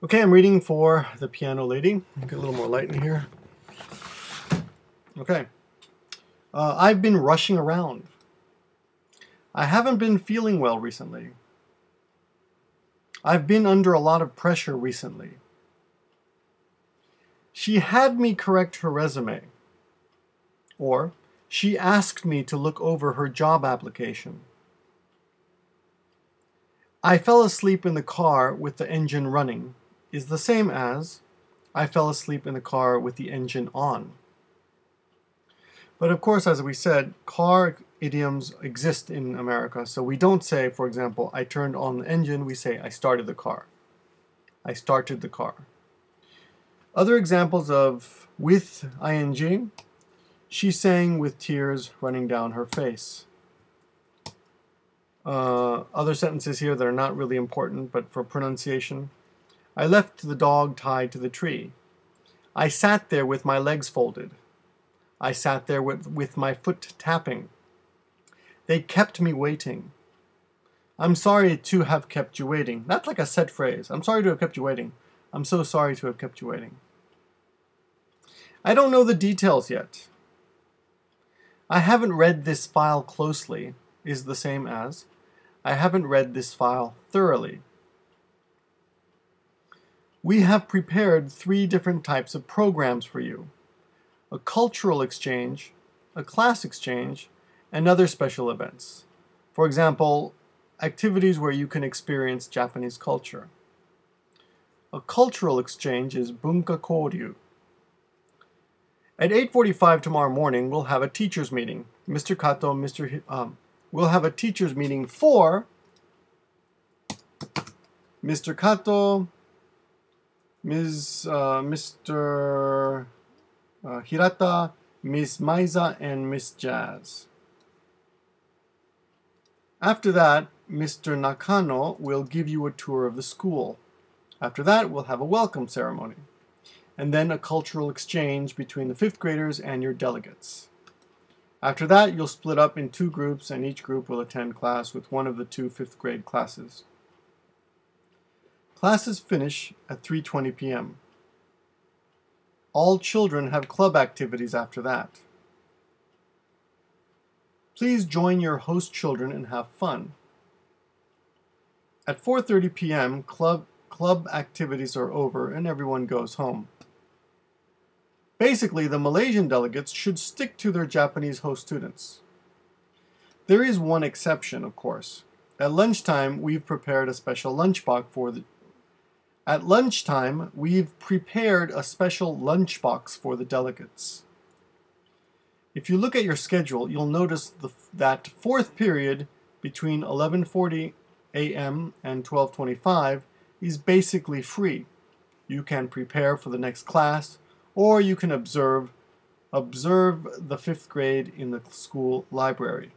Okay, I'm reading for The Piano Lady. Get a little more light in here. Okay. I've been rushing around. I haven't been feeling well recently. I've been under a lot of pressure recently. She had me correct her resume. Or, she asked me to look over her job application. I fell asleep in the car with the engine running is the same as I fell asleep in the car with the engine on. But of course, as we said, car idioms exist in America. So we don't say, for example, I turned on the engine. We say, I started the car. I started the car. Other examples of with ing, she sang with tears running down her face. Other sentences here that are not really important, but for pronunciation. I left the dog tied to the tree. I sat there with my legs folded. I sat there with my foot tapping. They kept me waiting. I'm sorry to have kept you waiting. That's like a set phrase. I'm sorry to have kept you waiting. I'm so sorry to have kept you waiting. I don't know the details yet. I haven't read this file closely is the same as I haven't read this file thoroughly. We have prepared 3 different types of programs for you: a cultural exchange, a class exchange, and other special events. For example, activities where you can experience Japanese culture. A cultural exchange is bunka koryu. At 8:45 tomorrow morning, we'll have a teacher's meeting. Mr. Kato, we'll have a teacher's meeting for Mr. Kato, Mr. Hirata, Miss Maiza, and Miss Jazz. After that, Mr. Nakano will give you a tour of the school. After that, we'll have a welcome ceremony, and then a cultural exchange between the 5th graders and your delegates. After that, you'll split up in 2 groups, and each group will attend class with one of the 2 5th grade classes. Classes finish at 3:20 p.m. All children have club activities after that. Please join your host children and have fun. At 4:30 p.m., club activities are over and everyone goes home. Basically, the Malaysian delegates should stick to their Japanese host students. There is one exception, of course. At lunchtime, we've prepared a special lunchbox for the delegates. If you look at your schedule, you'll notice that 4th period between 11:40 a.m. and 12:25 is basically free. You can prepare for the next class, or you can observe the 5th grade in the school library.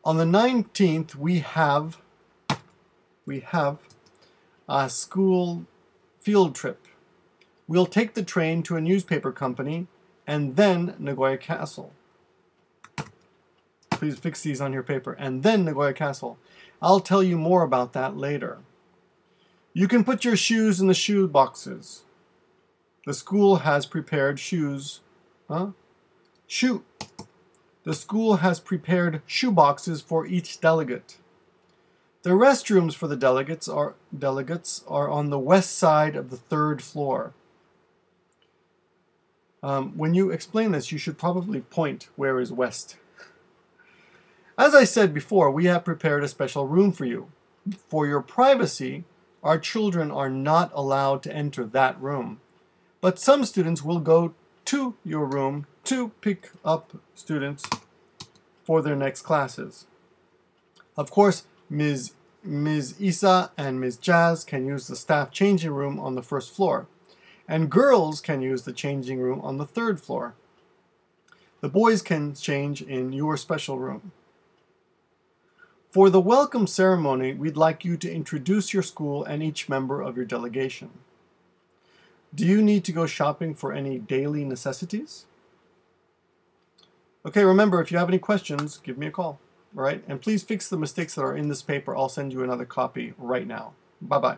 On the 19th, we have a school field trip. We'll take the train to a newspaper company and then Nagoya Castle. Please fix these on your paper. And then Nagoya Castle. I'll tell you more about that later. You can put your shoes in the shoe boxes. The school has prepared shoes. The school has prepared shoe boxes for each delegate. The restrooms for the delegates are on the west side of the 3rd floor. When you explain this, you should probably point where is west. As I said before, we have prepared a special room for you. For your privacy, our children are not allowed to enter that room. But some students will go to your room to pick up students for their next classes. Of course, Ms. Isa and Ms. Jazz can use the staff changing room on the 1st floor, and girls can use the changing room on the 3rd floor. The boys can change in your special room. For the welcome ceremony, we'd like you to introduce your school and each member of your delegation. Do you need to go shopping for any daily necessities? Okay, remember, if you have any questions, give me a call. All right? And please fix the mistakes that are in this paper. I'll send you another copy right now. Bye-bye.